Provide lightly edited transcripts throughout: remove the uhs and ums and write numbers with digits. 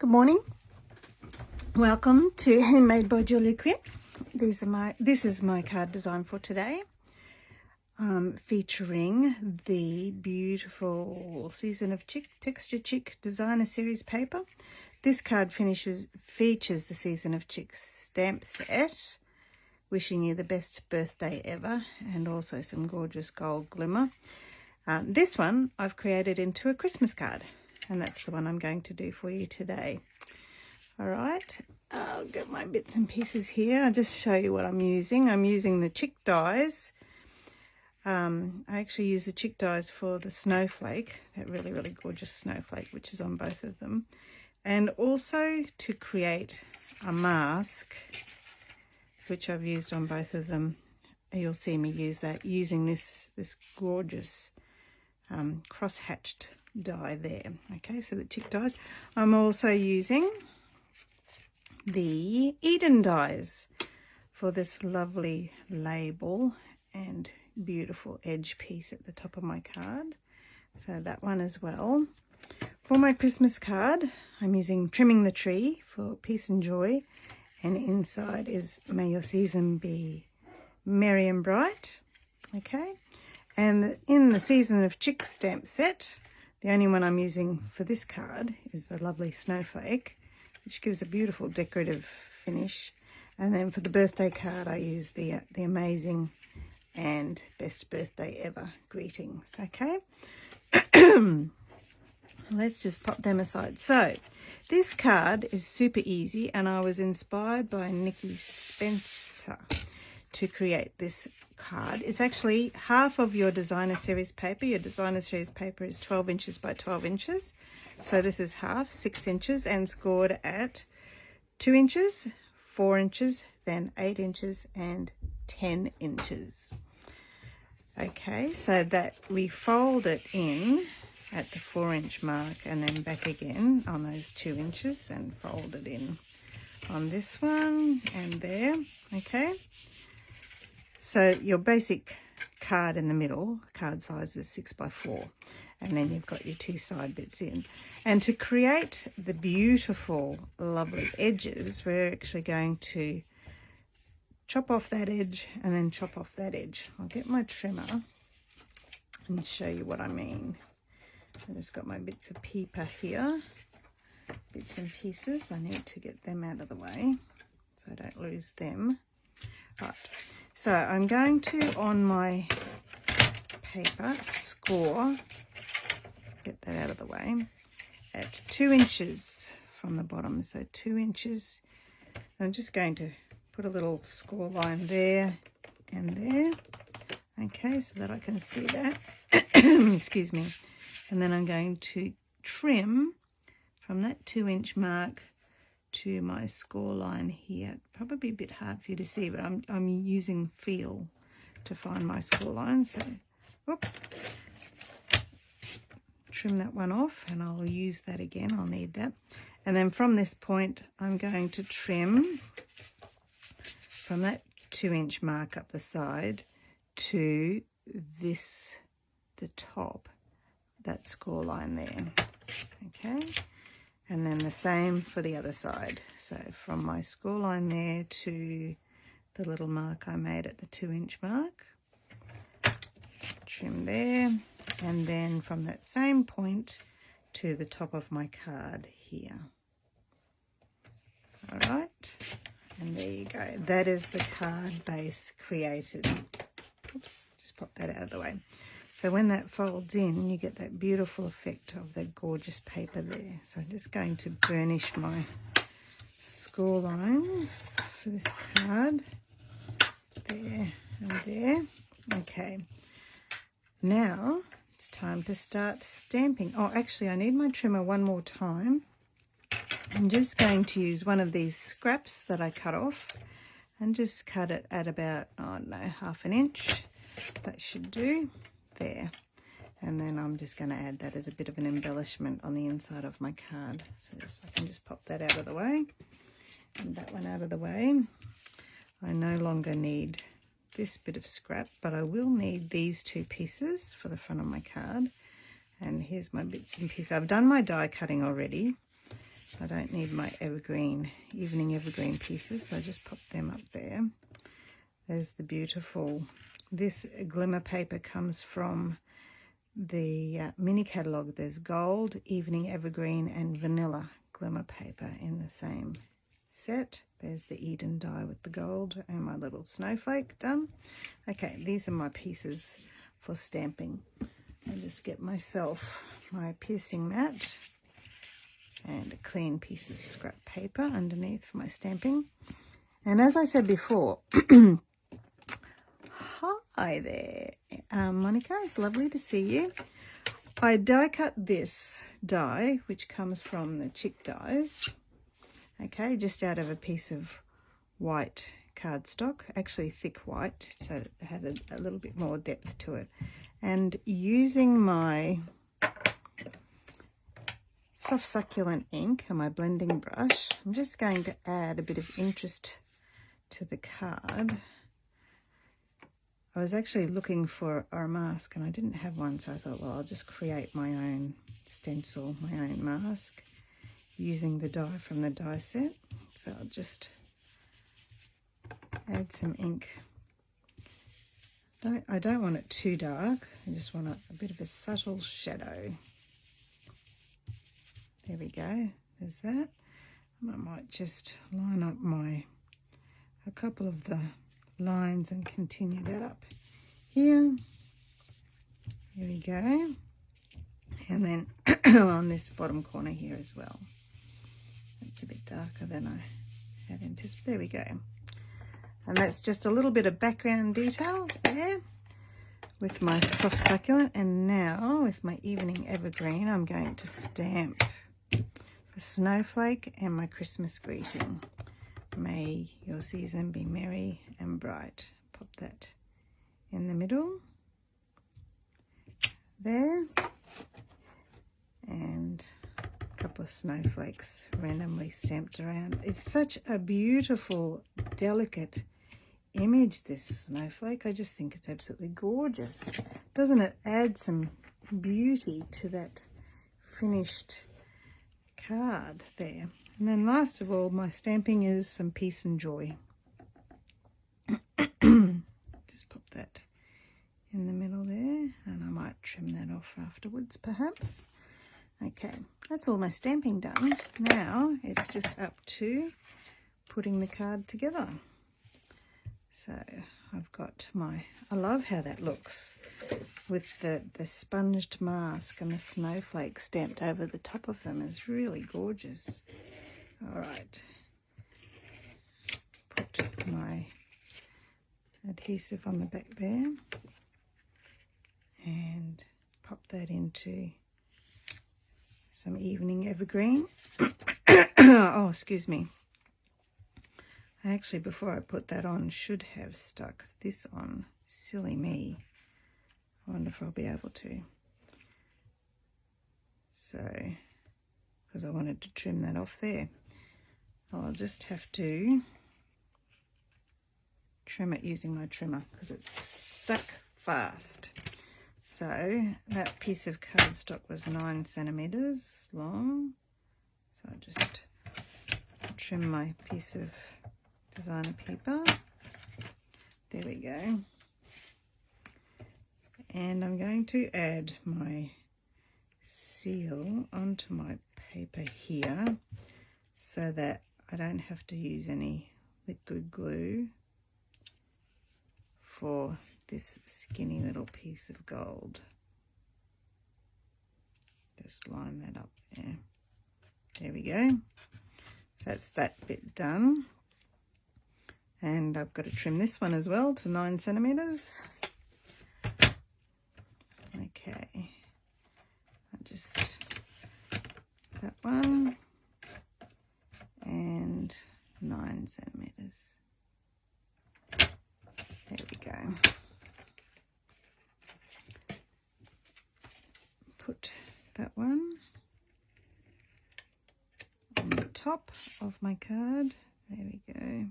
Good morning. Welcome to Handmade by Julia Quinn. This is my card design for today, featuring the beautiful Season of Chic Texture Chic Designer Series paper. This card features the Season of Chic stamp set, wishing you the best birthday ever, and also some gorgeous gold glimmer. This one I've created into a Christmas card, and that's the one I'm going to do for you today. All right, I'll get my bits and pieces here. I'll just show you what I'm using. I'm using the Chic dies. I actually use the Chic dies for the snowflake, that really, really gorgeous snowflake, which is on both of them. And also to create a mask, which I've used on both of them. You'll see me use that using this gorgeous cross-hatched die there. Okay, so the Chic dies. I'm also using the Eden dies for this lovely label and beautiful edge piece at the top of my card. So that one as well. For my Christmas card, I'm using Trimming the Tree for peace and joy. And inside is May your season be merry and bright. Okay. And in the Season of Chic stamp set, the only one I'm using for this card is the lovely snowflake, which gives a beautiful decorative finish. And then for the birthday card, I use the amazing and best birthday ever greetings. Okay. Let's just pop them aside. So this card is super easy, and I was inspired by Nikki Spencer to create this card. It's actually half of your designer series paper. Your designer series paper is 12 inches by 12 inches. So this is half, 6 inches, and scored at 2 inches, 4 inches, then 8 inches and 10 inches. Okay, so that we fold it in at the 4-inch mark and then back again on those 2 inches and fold it in on this one and there. Okay, so your basic card in the middle, card size is 6 by 4, and then you've got your two side bits in. And to create the beautiful lovely edges, we're actually going to chop off that edge and then chop off that edge. I'll get my trimmer and show you what I mean. I just got my bits of paper here, bits and pieces. I need to get them out of the way so I don't lose them. Right, so I'm going to, on my paper, score, get that out of the way, at 2 inches from the bottom. So 2 inches. I'm just going to put a little score line there and there. Okay, so that I can see that. Excuse me. And then I'm going to trim from that 2-inch mark to my score line here. Probably a bit hard for you to see, but I'm using feel to find my score line. So, whoops. Trim that one off, and I'll use that again. I'll need that. And then from this point, I'm going to trim from that 2-inch mark up the side to this, the top, that score line there. Okay, and then the same for the other side. So from my score line there to the little mark I made at the 2-inch mark, trim there, and then from that same point to the top of my card here. All right, and there you go. That is the card base created. Oops, just pop that out of the way. So when that folds in, you get that beautiful effect of that gorgeous paper there. So I'm just going to burnish my score lines for this card. There and there. Okay. Now it's time to start stamping. Oh, actually, I need my trimmer one more time. I'm just going to use one of these scraps that I cut off and just cut it at about, I don't know, 1/2 inch. That should do. There. And then I'm just going to add that as a bit of an embellishment on the inside of my card. So I can just pop that out of the way and that one out of the way. I no longer need this bit of scrap, but I will need these 2 pieces for the front of my card. And here's my bits and pieces. I've done my die cutting already. I don't need my evening evergreen pieces, so I just pop them up there. There's the beautiful, this glimmer paper comes from the mini catalogue. There's gold, evening evergreen and vanilla glimmer paper in the same set. There's the Eden die with the gold and my little snowflake done. Okay, these are my pieces for stamping. I'll just get myself my piercing mat and a clean piece of scrap paper underneath for my stamping. And as I said before, hi there, Monica, it's lovely to see you. I die cut this die, which comes from the Chic dies, okay, just out of a piece of white cardstock, actually thick white, so it had a little bit more depth to it. And using my soft succulent ink and my blending brush, I'm just going to add a bit of interest to the card. I was actually looking for a mask and I didn't have one, so I thought, well, I'll just create my own stencil, my own mask using the die from the die set. So I'll just add some ink. I don't want it too dark, I just want a bit of a subtle shadow. There we go, there's that. And I might just line up a couple of the lines and continue that up here. There we go. And then on this bottom corner here as well. It's a bit darker than I had anticipated. There we go. And that's just a little bit of background detail there with my soft succulent. And now with my evening evergreen, I'm going to stamp the snowflake and my Christmas greeting. May your season be merry and bright. Pop that in the middle there. And a couple of snowflakes randomly stamped around. It's such a beautiful, delicate image, this snowflake. I just think it's absolutely gorgeous. Doesn't it add some beauty to that finished card there? And then last of all, my stamping is some peace and joy. Just pop that in the middle there, and I might trim that off afterwards perhaps. Okay, that's all my stamping done. Now it's just up to putting the card together. So I've got I love how that looks with the sponged mask and the snowflake stamped over the top of them. Is really gorgeous. All right, put my adhesive on the back there and pop that into some evening evergreen. Oh, excuse me. I actually, before I put that on, should have stuck this on. Silly me. I wonder if I'll be able to. So, because I wanted to trim that off there. I'll just have to trim it using my trimmer because it's stuck fast. So that piece of cardstock was 9 centimeters long. So I just trim my piece of designer paper. There we go. And I'm going to add my seal onto my paper here so that I don't have to use any liquid glue for this skinny little piece of gold. Just line that up there. There we go. So that's that bit done. And I've got to trim this one as well to 9 centimeters. Okay. Just that one and 9 centimeters. There we go. Put that one on the top of my card. There we go.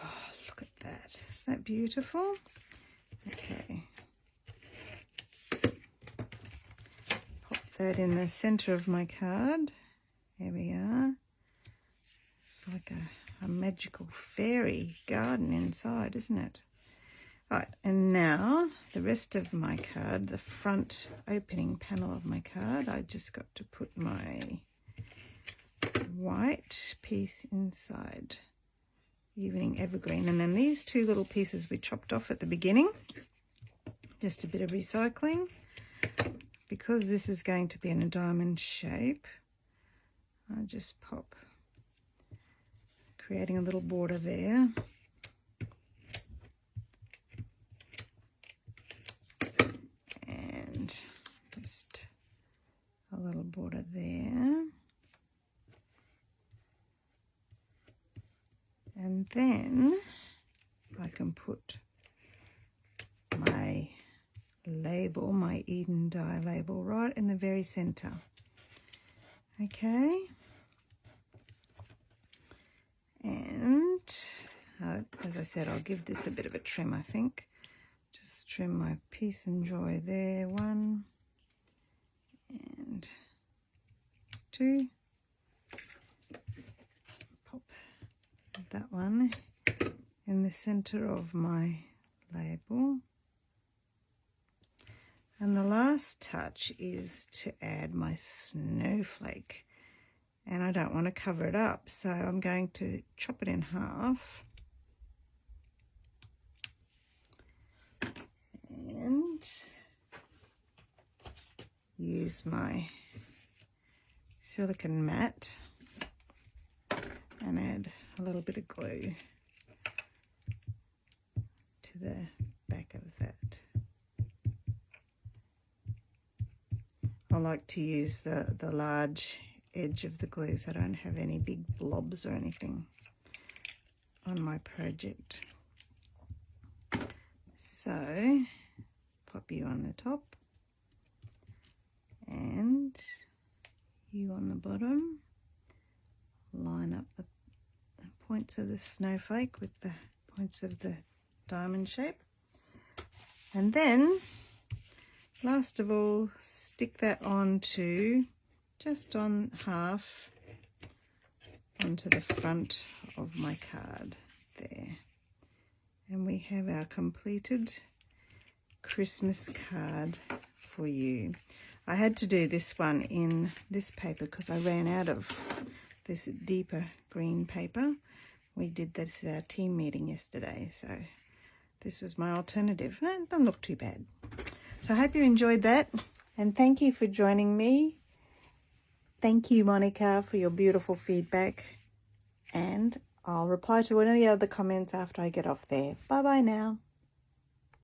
Oh, look at that. Is that beautiful? Okay. Pop that in the center of my card. There we are. It's like a magical fairy garden inside, isn't it? Right, and now the rest of my card, the front opening panel of my card, I just got to put my white piece inside, evening evergreen, and then these two little pieces we chopped off at the beginning, just a bit of recycling. Because this is going to be in a diamond shape, I just pop, creating a little border there. And just a little border there. And then I can put my label, my Eden die label, right in the very center. Okay. And as I said, I'll give this a bit of a trim, I think. Just trim my peace and joy there. 1 and 2. Pop that one in the center of my label. And the last touch is to add my snowflake. And I don't want to cover it up, so I'm going to chop it in half. And use my silicone mat and add a little bit of glue to the back of that. I like to use the large edge of the glue so I don't have any big blobs or anything on my project. So pop you on the top and you on the bottom. Line up the points of the snowflake with the points of the diamond shape. And then last of all, stick that onto, just on half, onto the front of my card there. And we have our completed Christmas card for you. I had to do this one in this paper because I ran out of this deeper green paper. We did this at our team meeting yesterday, so this was my alternative. It doesn't look too bad. So I hope you enjoyed that, and thank you for joining me. Thank you, Monica, for your beautiful feedback, and I'll reply to any other comments after I get off there. Bye-bye now.